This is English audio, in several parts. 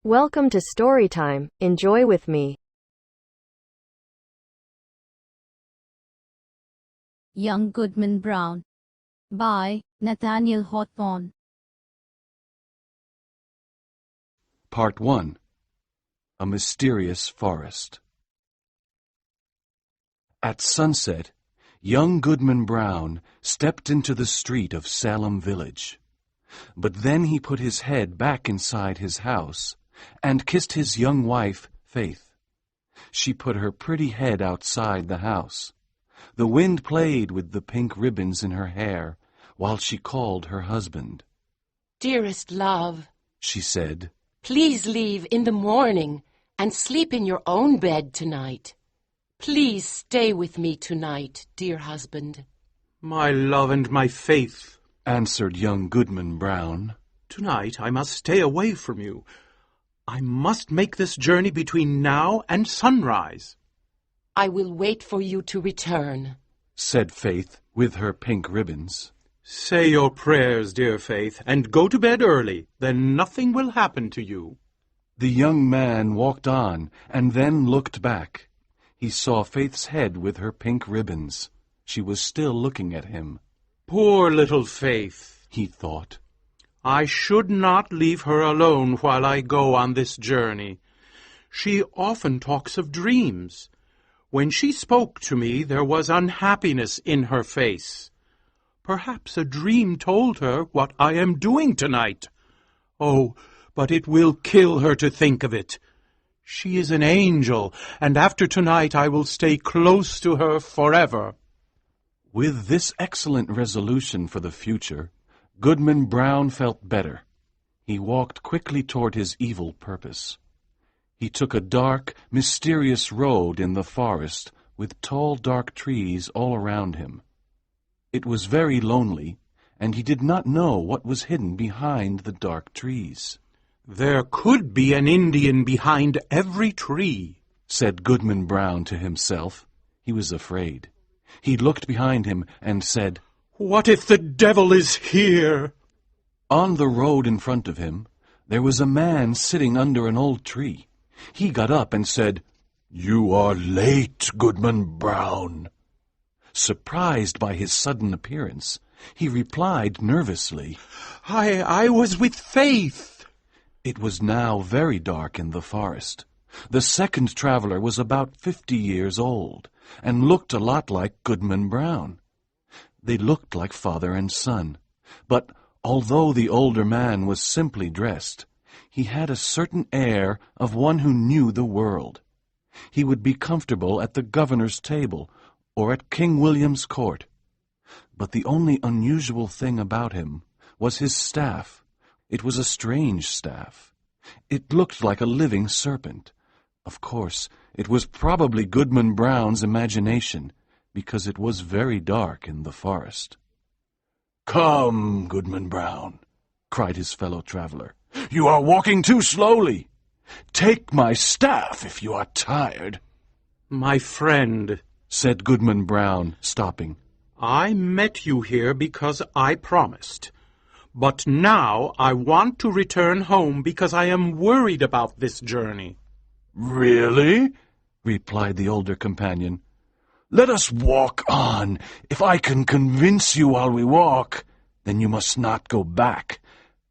Welcome to Storytime. Enjoy with me. Young Goodman Brown by Nathaniel Hawthorne. Part 1. A Mysterious Forest. At sunset, young Goodman Brown stepped into the street of Salem Village. But then he put his head back inside his house and kissed his young wife, Faith. She put her pretty head outside the house. The wind played with the pink ribbons in her hair while she called her husband. "Dearest love," she said, "please leave in the morning and sleep in your own bed tonight. Please stay with me tonight, dear husband." "My love and my Faith," answered young Goodman Brown. "Tonight I must stay away from you. I must make this journey between now and sunrise." "I will wait for you to return," said Faith with her pink ribbons. "Say your prayers, dear Faith, and go to bed early. Then nothing will happen to you." The young man walked on and then looked back. He saw Faith's head with her pink ribbons. She was still looking at him. Poor little Faith, he thought. I should not leave her alone while I go on this journey. She often talks of dreams. When she spoke to me, there was unhappiness in her face. Perhaps a dream told her what I am doing tonight. Oh, but it will kill her to think of it. She is an angel, and after tonight I will stay close to her forever." With this excellent resolution for the future, Goodman Brown felt better. He walked quickly toward his evil purpose. He took a dark, mysterious road in the forest with tall, dark trees all around him. It was very lonely, and he did not know what was hidden behind the dark trees. "There could be an Indian behind every tree," said Goodman Brown to himself. He was afraid. He looked behind him and said, "What if the devil is here?" On the road in front of him, there was a man sitting under an old tree. He got up and said, "You are late, Goodman Brown." Surprised by his sudden appearance, he replied nervously, I was with Faith." It was now very dark in the forest. The second traveler was about 50 years old and looked a lot like Goodman Brown. They looked like father and son, but although the older man was simply dressed, he had a certain air of one who knew the world. He would be comfortable at the governor's table or at King William's court. But the only unusual thing about him was his staff. It was a strange staff. It looked like a living serpent. Of course, it was probably Goodman Brown's imagination, because it was very dark in the forest. "Come, Goodman Brown," cried his fellow traveler. "You are walking too slowly. Take my staff if you are tired." "My friend," said Goodman Brown, stopping, "I met you here because I promised. But now I want to return home because I am worried about this journey." "Really?" replied the older companion. "Let us walk on. If I can convince you while we walk, then you must not go back.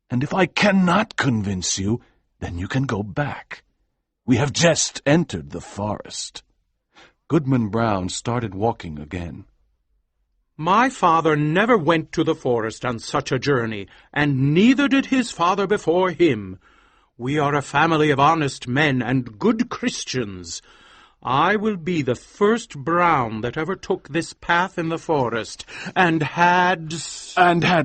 And if I cannot convince you, then you can go back. We have just entered the forest." Goodman Brown started walking again. "My father never went to the forest on such a journey, and neither did his father before him. We are a family of honest men and good Christians. I will be the first Brown that ever took this path in the forest, and had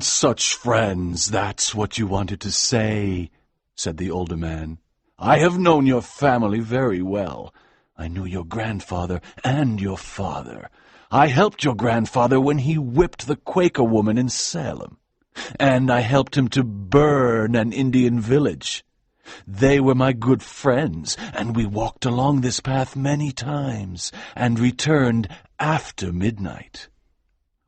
such friends, that's what you wanted to say," said the older man. "I have known your family very well. I knew your grandfather and your father. I helped your grandfather when he whipped the Quaker woman in Salem, and I helped him to burn an Indian village. They were my good friends, and we walked along this path many times and returned after midnight."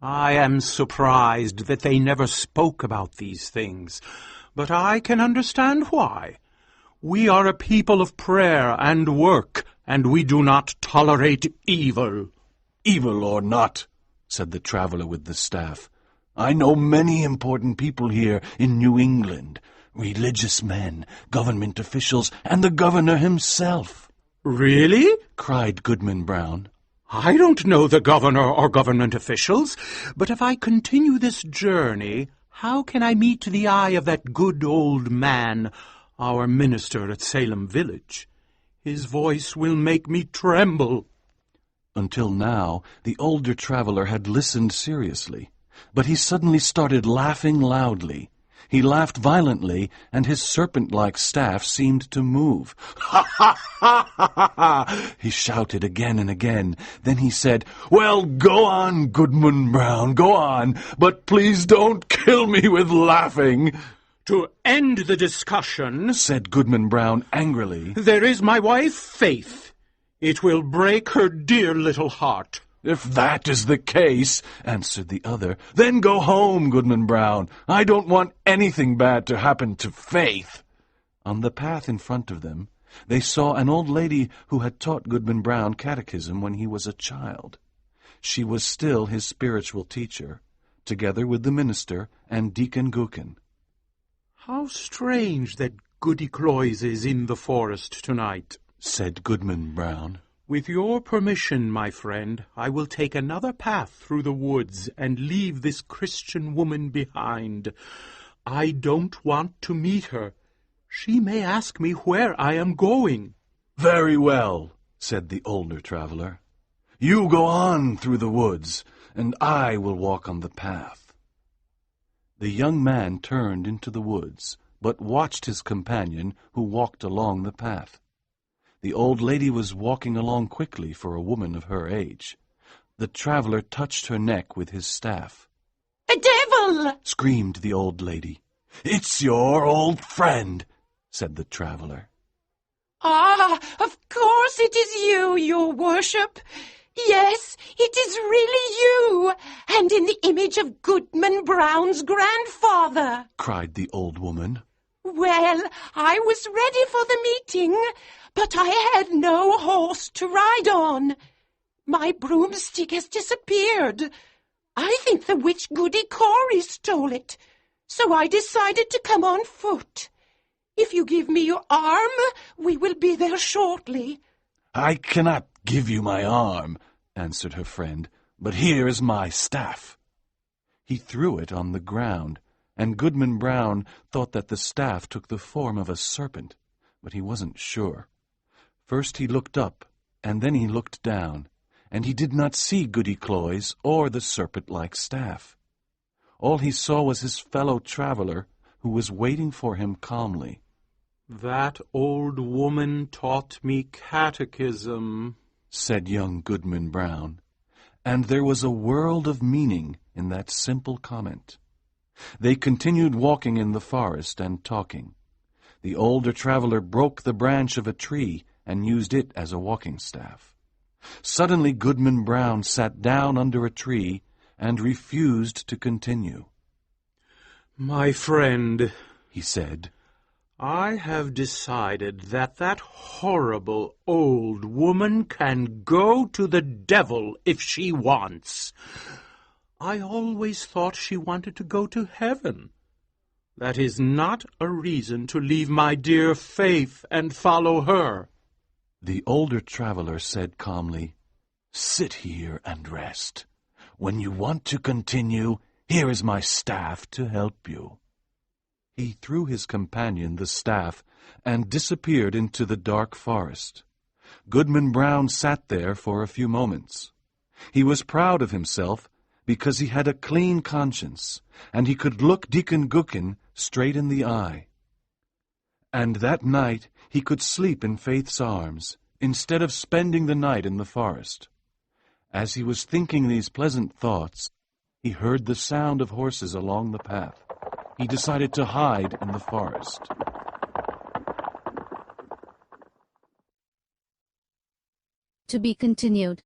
I am surprised that they never spoke about these things, but I can understand why. We are a people of prayer and work, and we do not tolerate evil. Evil or not, said the traveler with the staff, I know many important people here in New England, religious men, government officials, and the governor himself. Really? Cried Goodman Brown. I don't know the governor or government officials, but if I continue this journey, how can I meet the eye of that good old man, our minister at Salem Village? His voice will make me tremble. Until now, the older traveler had listened seriously, but he suddenly started laughing loudly. He laughed violently, and his serpent-like staff seemed to move. "Ha, ha, ha, ha, ha, ha!" he shouted again and again. Then he said, "Well, go on, Goodman Brown, go on, but please don't kill me with laughing." To end the discussion, said Goodman Brown angrily, there is my wife, Faith. It will break her dear little heart. "If that is the case," answered the other, "then go home, Goodman Brown. I don't want anything bad to happen to Faith." On the path in front of them, they saw an old lady who had taught Goodman Brown catechism when he was a child. She was still his spiritual teacher, together with the minister and Deacon Gookin. How strange that Goody Cloyes is in the forest tonight, said Goodman Brown. With your permission, my friend, I will take another path through the woods and leave this Christian woman behind. I don't want to meet her. She may ask me where I am going. Very well, said the older traveler. You go on through the woods, and I will walk on the path. The young man turned into the woods, but watched his companion, who walked along the path. The old lady was walking along quickly for a woman of her age. The traveler touched her neck with his staff. "A devil!" screamed the old lady. "It's your old friend," said the traveler. "Ah, of course it is you, your worship. Yes, it is really you, and in the image of Goodman Brown's grandfather," cried the old woman. "Well, I was ready for the meeting, but I had no horse to ride on. My broomstick has disappeared. I think the witch Goody Corey stole it, so I decided to come on foot. If you give me your arm, we will be there shortly." "I cannot give you my arm," answered her friend, "but here is my staff." He threw it on the ground, and Goodman Brown thought that the staff took the form of a serpent, but he wasn't sure. First he looked up, and then he looked down, and he did not see Goody Cloyes or the serpent-like staff. All he saw was his fellow traveler, who was waiting for him calmly. That old woman taught me catechism, said young Goodman Brown, and there was a world of meaning in that simple comment. They continued walking in the forest and talking. The older traveler broke the branch of a tree and used it as a walking staff. Suddenly Goodman Brown sat down under a tree and refused to continue. "My friend," he said, "I have decided that that horrible old woman can go to the devil if she wants. I always thought she wanted to go to heaven. That is not a reason to leave my dear Faith and follow her." The older traveler said calmly, "Sit here and rest. When you want to continue, here is my staff to help you." He threw his companion the staff and disappeared into the dark forest. Goodman Brown sat there for a few moments. He was proud of himself because he had a clean conscience, and he could look Deacon Gookin straight in the eye. And that night he could sleep in Faith's arms, instead of spending the night in the forest. As he was thinking these pleasant thoughts, he heard the sound of horses along the path. He decided to hide in the forest. To be continued.